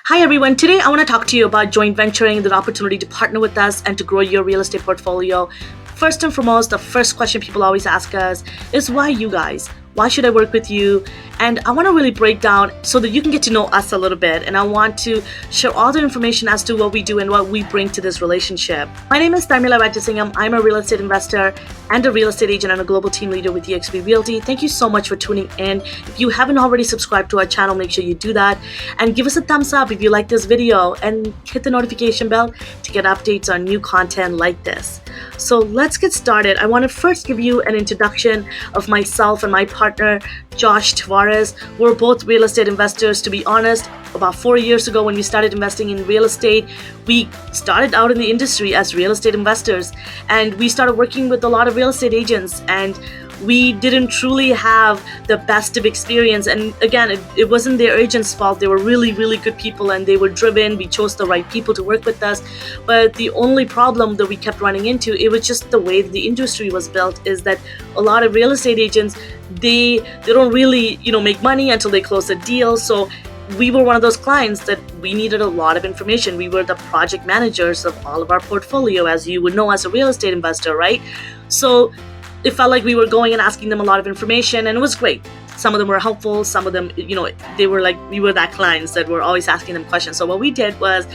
Hi everyone. Today I want to talk to you about joint venturing, the opportunity to partner with us and to grow your real estate portfolio. First and foremost, the first question people always ask us is why you guys? Why should I work with you? And I want to really break down so that you can get to know us a little bit. And I want to share all the information as to what we do and what we bring to this relationship. My name is Dharmila Rajasingham. I'm a real estate investor and a real estate agent and a global team leader with eXp Realty. Thank you so much for tuning in. If you haven't already subscribed to our channel, make sure you do that and give us a thumbs up if you like this video and hit the notification bell to get updates on new content like this. So let's get started. I want to first give you an introduction of myself and my partner, Josh Tavares. We're both real estate investors. To be honest, about 4 years ago when we started investing in real estate, we started out in the industry as real estate investors and we started working with a lot of real estate agents, and we didn't truly have the best of experience. And again, it wasn't their agents' fault. They were really, really good people and they were driven. We chose the right people to work with us. But the only problem that we kept running into, it was just the way the industry was built, is that a lot of real estate agents, they don't really, make money until they close a deal. So we were one of those clients that we needed a lot of information. We were the project managers of all of our portfolio, as you would know as a real estate investor, right? So it felt like we were going and asking them a lot of information, and it was great. Some of them were helpful. Some of them, they were like, we were that clients that were always asking them questions. So what we did was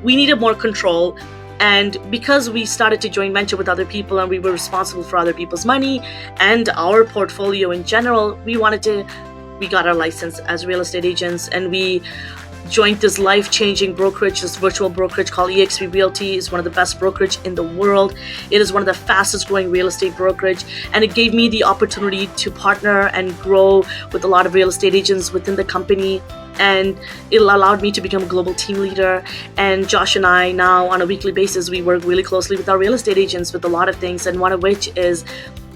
we needed more control. And because we started to joint venture with other people and we were responsible for other people's money and our portfolio in general, we got our license as real estate agents, and we joined this life-changing brokerage, this virtual brokerage called eXp Realty. Is one of the best brokerage in the world. It is one of the fastest growing real estate brokerage, and it gave me the opportunity to partner and grow with a lot of real estate agents within the company. And it allowed me to become a global team leader. And Josh and I now on a weekly basis, we work really closely with our real estate agents with a lot of things, and one of which is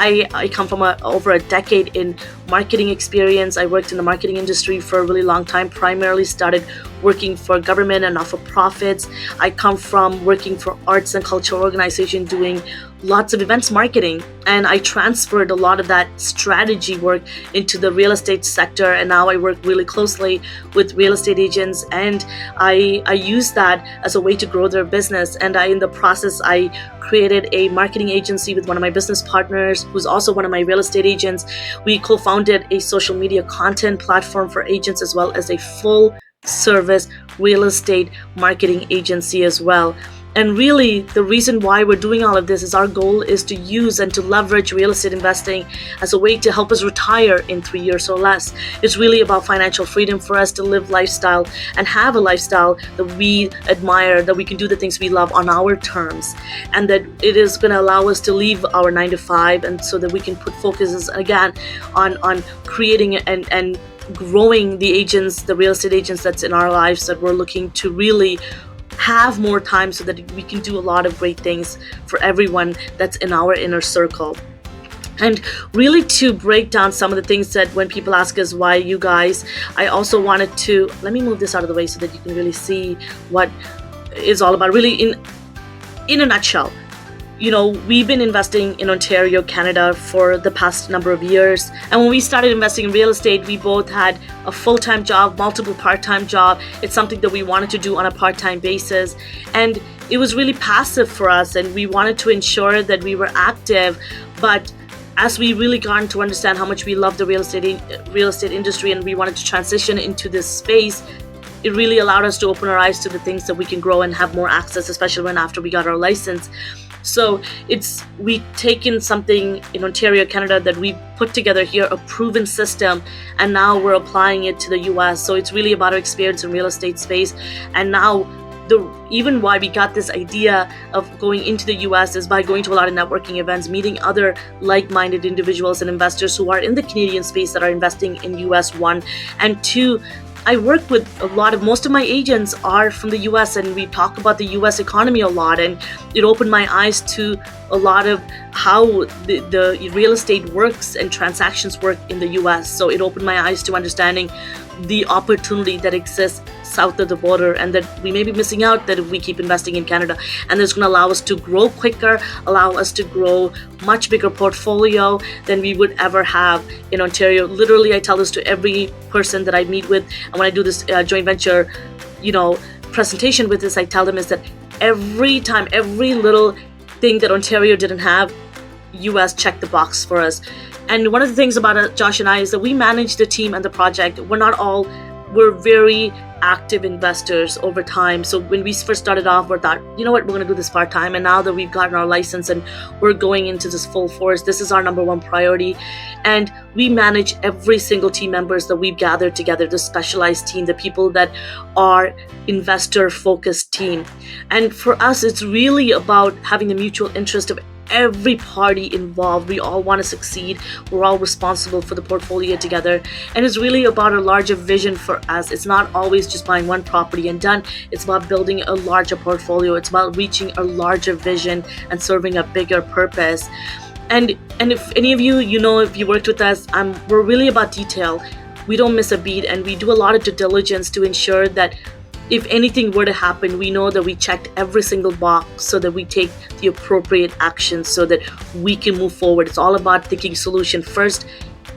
I come from over a decade in marketing experience. I worked in the marketing industry for a really long time, primarily started working for government and not-for-profits. I come from working for arts and cultural organization doing lots of events marketing, and I transferred a lot of that strategy work into the real estate sector, and now I work really closely with real estate agents, and I use that as a way to grow their business. And in the process, I created a marketing agency with one of my business partners who's also one of my real estate agents. We co-founded a social media content platform for agents as well as a full service real estate marketing agency as well. And really, the reason why we're doing all of this is our goal is to use and to leverage real estate investing as a way to help us retire in 3 years or less. It's really about financial freedom for us to live lifestyle and have a lifestyle that we admire, that we can do the things we love on our terms, and that it is going to allow us to leave our 9 to 5, and so that we can put focuses again on creating and growing the agents, the real estate agents that's in our lives, that we're looking to really have more time so that we can do a lot of great things for everyone that's in our inner circle. And really, to break down some of the things that when people ask us why you guys, I also wanted to, let me move this out of the way so that you can really see what it's all about. Really, in a nutshell, we've been investing in Ontario, Canada for the past number of years. And when we started investing in real estate, we both had a full-time job, multiple part-time job. It's something that we wanted to do on a part-time basis. And it was really passive for us, and we wanted to ensure that we were active. But as we really got to understand how much we love the real estate industry and we wanted to transition into this space, it really allowed us to open our eyes to the things that we can grow and have more access, especially after we got our license. So we've taken something in Ontario, Canada that we put together here, a proven system, and now we're applying it to the US. So it's really about our experience in real estate space. And now even why we got this idea of going into the US is by going to a lot of networking events, meeting other like-minded individuals and investors who are in the Canadian space that are investing in US, one, and two, I work with most of my agents are from the US, and we talk about the US economy a lot, and it opened my eyes to a lot of how the real estate works and transactions work in the US. So it opened my eyes to understanding the opportunity that exists south of the border, and that we may be missing out that if we keep investing in Canada. And it's going to allow us to grow quicker, allow us to grow much bigger portfolio than we would ever have in Ontario. Literally, I tell this to every person that I meet with, and when I do this joint venture presentation with this, I tell them is that every time, every little thing that Ontario didn't have, US checked the box for us. And one of the things about Josh and I is that we manage the team and the project. We're very active investors over time. So when we first started off, we thought, you know what, we're going to do this part-time. And now that we've gotten our license and we're going into this full force, this is our number one priority. And we manage every single team members that we've gathered together, the specialized team, the people that are investor-focused team. And for us, it's really about having the mutual interest of every party involved. We all want to succeed. We're all responsible for the portfolio together. And it's really about a larger vision for us. It's not always just buying one property and done. It's about building a larger portfolio. It's about reaching a larger vision and serving a bigger purpose. And if any of you, if you worked with us, we're really about detail. We don't miss a beat, and we do a lot of due diligence to ensure that if anything were to happen, we know that we checked every single box so that we take the appropriate action so that we can move forward. It's all about thinking solution first.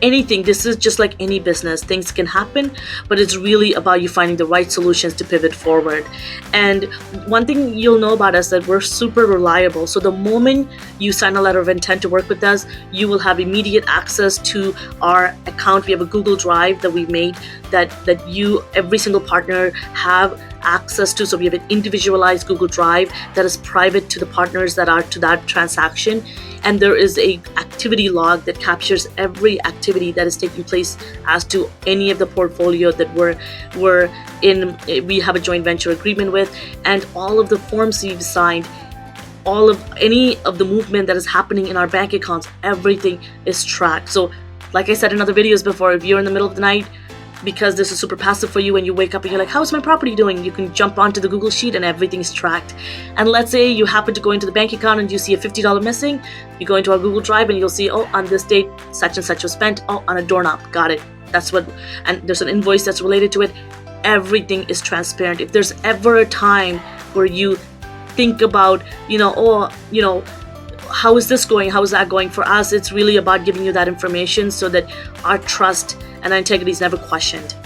This is just like any business. Things can happen, but it's really about you finding the right solutions to pivot forward. And one thing you'll know about us that we're super reliable. So the moment you sign a letter of intent to work with us, you will have immediate access to our account. We have a Google Drive that we made that every single partner have access to. So we have an individualized Google Drive that is private to the partners that are to that transaction. And there is a activity log that captures every activity that is taking place as to any of the portfolio that we have a joint venture agreement with, and all of the forms we've signed, all of any of the movement that is happening in our bank accounts, everything is tracked. So like I said in other videos before, if you're in the middle of the night, because this is super passive for you, and you wake up and you're like, how's my property doing? You can jump onto the Google Sheet and everything's tracked. And let's say you happen to go into the bank account and you see a $50 missing. You go into our Google Drive and you'll see, on this date, such and such was spent. On a doorknob. Got it. And there's an invoice that's related to it. Everything is transparent. If there's ever a time where you think about, how is this going? How is that going? For us, it's really about giving you that information so that our trust and our integrity is never questioned.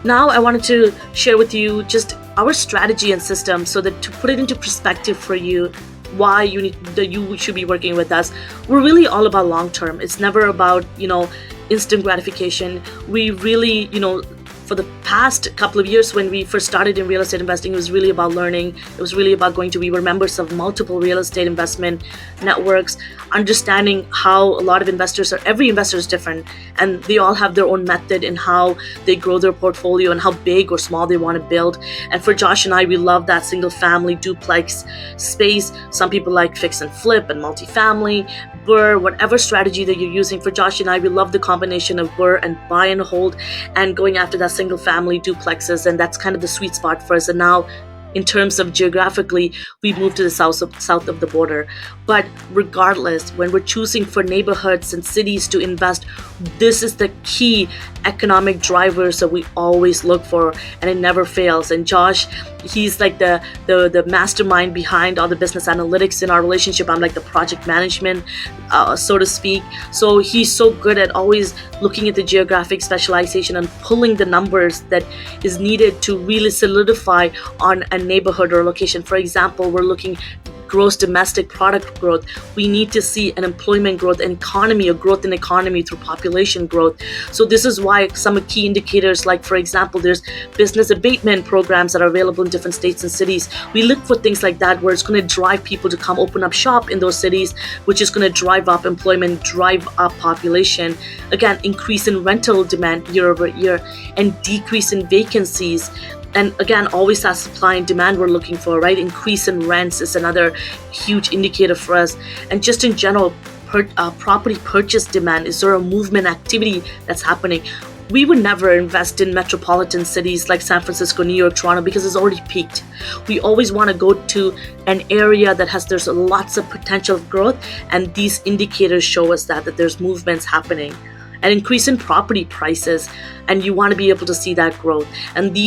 Now I wanted to share with you just our strategy and system so that to put it into perspective for you, why you should be working with us. We're really all about long term. It's never about, instant gratification. We really, for the past couple of years when we first started in real estate investing, it was really about learning. It was really about we were members of multiple real estate investment networks, understanding how a lot of every investor is different, and they all have their own method in how they grow their portfolio and how big or small they want to build. And for Josh and I, we love that single family duplex space. Some people like fix and flip and multifamily, BRRRR, whatever strategy that you're using. For Josh and I, we love the combination of BRRRR and buy and hold and going after that single family duplexes, and that's kind of the sweet spot for us. And now in terms of geographically, we moved to the south of the border. But regardless, when we're choosing for neighborhoods and cities to invest, this is the key economic drivers that we always look for, and it never fails. And Josh, he's like the mastermind behind all the business analytics in our relationship. I'm like the project management, so to speak. So he's so good at always looking at the geographic specialization and pulling the numbers that is needed to really solidify on a neighborhood or location. For example, we're looking gross domestic product growth. We need to see an employment growth, an economy, a growth in economy through population growth. So this is why some key indicators, like for example, there's business abatement programs that are available in different states and cities. We look for things like that where it's going to drive people to come open up shop in those cities, which is going to drive up employment, drive up population. Again, increase in rental demand year over year, and decrease in vacancies. And again, always that supply and demand we're looking for, right? Increase in rents is another huge indicator for us. And just in general, property purchase demand. Is there a movement activity that's happening? We would never invest in metropolitan cities like San Francisco, New York, Toronto, because it's already peaked. We always want to go to an area that there's lots of potential of growth, and these indicators show us that there's movements happening. An increase in property prices, and you want to be able to see that growth. And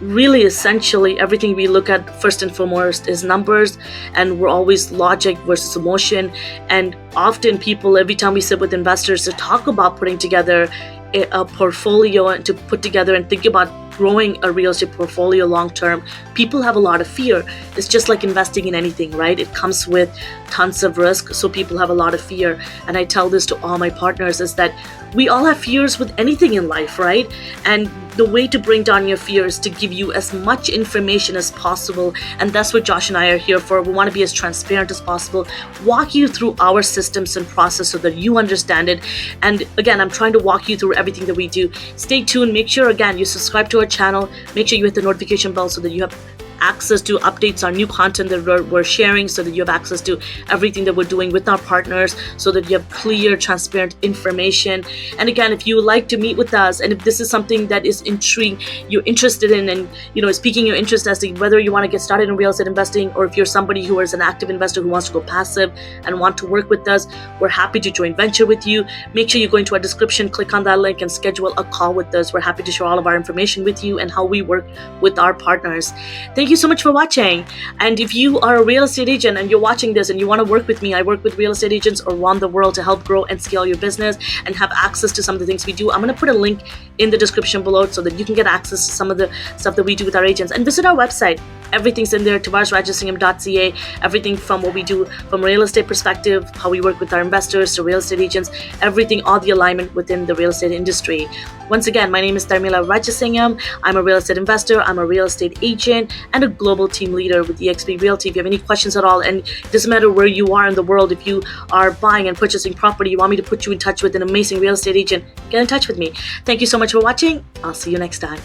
really essentially everything we look at first and foremost is numbers, and we're always logic versus emotion. And often people, every time we sit with investors to talk about putting together a portfolio and to put together and think about growing a real estate portfolio long term, people have a lot of fear. It's just like investing in anything, right? It comes with tons of risk, so people have a lot of fear. And I tell this to all my partners is that we all have fears with anything in life, right? And the way to bring down your fears is to give you as much information as possible. And that's what Josh and I are here for. We want to be as transparent as possible, walk you through our systems and process so that you understand it. And again, I'm trying to walk you through everything that we do. Stay tuned. Make sure, again, you subscribe to our channel. Make sure you hit the notification bell so that you have access to updates on new content that we're sharing, so that you have access to everything that we're doing with our partners, so that you have clear, transparent information. And again, if you would like to meet with us, and if this is something that is intriguing, you're interested in, and is piquing your interest as to whether you want to get started in real estate investing, or if you're somebody who is an active investor who wants to go passive and want to work with us, we're happy to joint venture with you. Make sure you go into our description, click on that link, and schedule a call with us. We're happy to share all of our information with you and how we work with our partners. Thank you so much for watching. And if you are a real estate agent and you're watching this and you want to work with me, I work with real estate agents around the world to help grow and scale your business and have access to some of the things we do. I'm going to put a link in the description below so that you can get access to some of the stuff that we do with our agents, and visit our website. Everything's in there, tavaresrajasingham.ca. Everything from what we do from a real estate perspective, how we work with our investors to real estate agents, everything, all the alignment within the real estate industry. Once again, my name is Dharmila Rajasingham. I'm a real estate investor, I'm a real estate agent, and a global team leader with eXp Realty. If you have any questions at all, and it doesn't matter where you are in the world, if you are buying and purchasing property, you want me to put you in touch with an amazing real estate agent, get in touch with me. Thank you so much for watching. I'll see you next time.